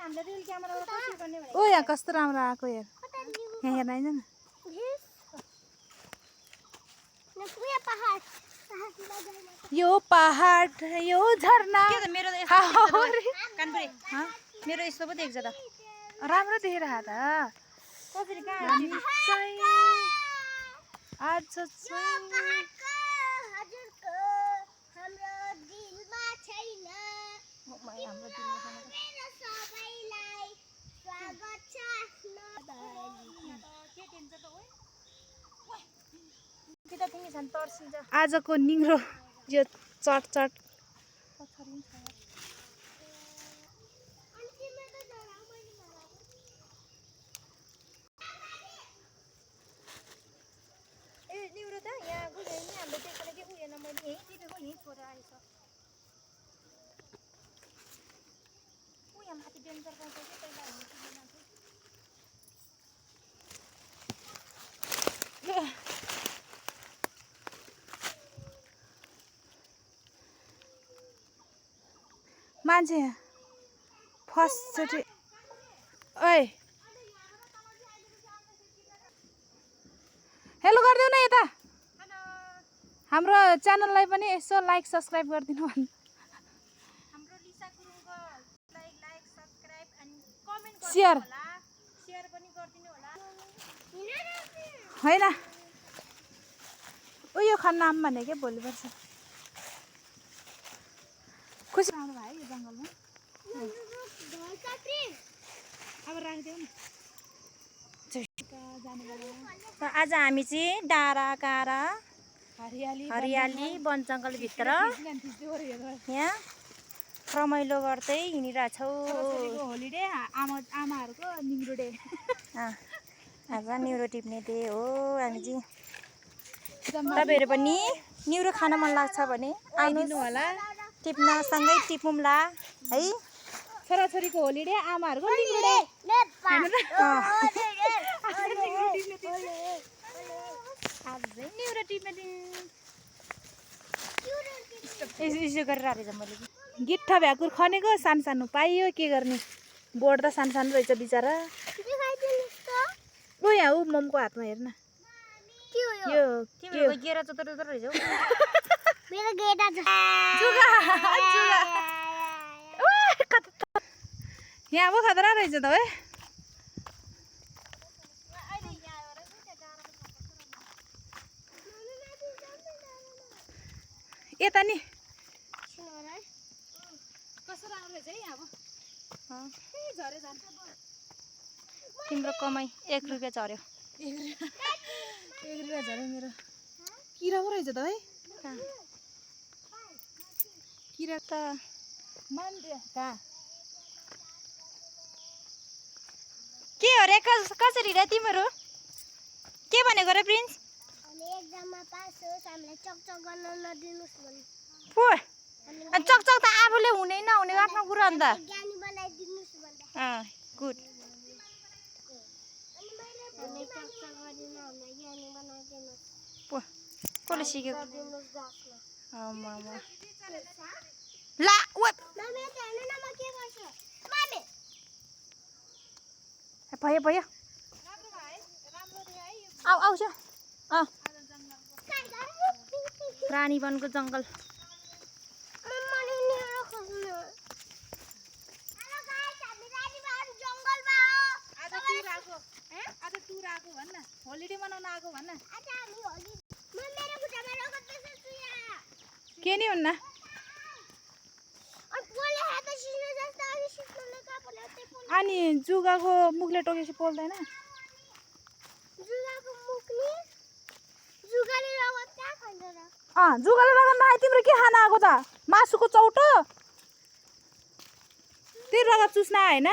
ओ यहाँ कस्तो राम्रो आएको यार यहाँ हेर्न आइज न यो पहाड यो झरना मेरो यस्तो पो देख्छ त राम्रो देखिरहेको त कसरी कहाँ आज चाहिँ आजको निङ्रो यो चट मान्छे फर्स्टचोटि ओइ हेलो गरिदेऊ न यता हाम्रो च्यानललाई पनि यसो लाइक सब्सक्राइब गरिदिनु भन्नु हाम्रो लिसा गुरुङको लाइक सब्स्क्राइब अनि कमेन्ट शेयर पनि गरिदिनु होला हैन उयो खान नाम भने के भोलि पर्छ खुसी आउनु भयो यो जङ्गलमा अब राखिदेऊ न आज हामी चाहिँ डाँडा काँडा हरियाली वन जङ्गलभित्र यहाँ रमाइलो गर्दै हिँडिरहेछौँ होलिडे आमाहरूको निङ्रो डे आज निउरो टिप्ने डे हो हामी चाहिँ तपाईँहरू पनि निउरो खान मन लाग्छ भने आउनु होला टिप्न सँगै टिपौँला है छोराछोरीको होलिडे आमाहरूको निङ्रो डे आज चाहिँ निउरो टिप्ने दिन यसो गरेर रहेछ मैले गिट्ठा भ्याकुर खनेको सानो सानो पाइयो के गर्ने बोर्ड त सानो सानो रहेछ बिचरा ओ यहाँ ऊ ममको हातमा हेर्न यो तिम्रो गेरा चोतर रहेछ यहाँ अब खतरा रहेछ त है यता नि कस्तो राम्रो रहेछ है अब तिम्रो कमाई 1 रुपियाँ झऱ्यो 1 रुपियाँ झऱ्यो मेरो किरा पो रहेछ त है किरा त कहाँ के हो रे कसरी रे तिम्रो के भनेको रे प्रिन्स चकचक त आफूले हुने नहुने आफ्नो कुरा अन्त गुड कसले सिकेको ला भयो भयो आउँछ प्राणी वनको जङ्गल होलिडे मनाउन आएको भन्न के नि हुन्न अनि जुगाको मुखले टोकेपछि पोल्दैन जुगाले रगत नआए तिम्रो के खान आएको त मासुको चौटो त्यो रगत चुस्न होइन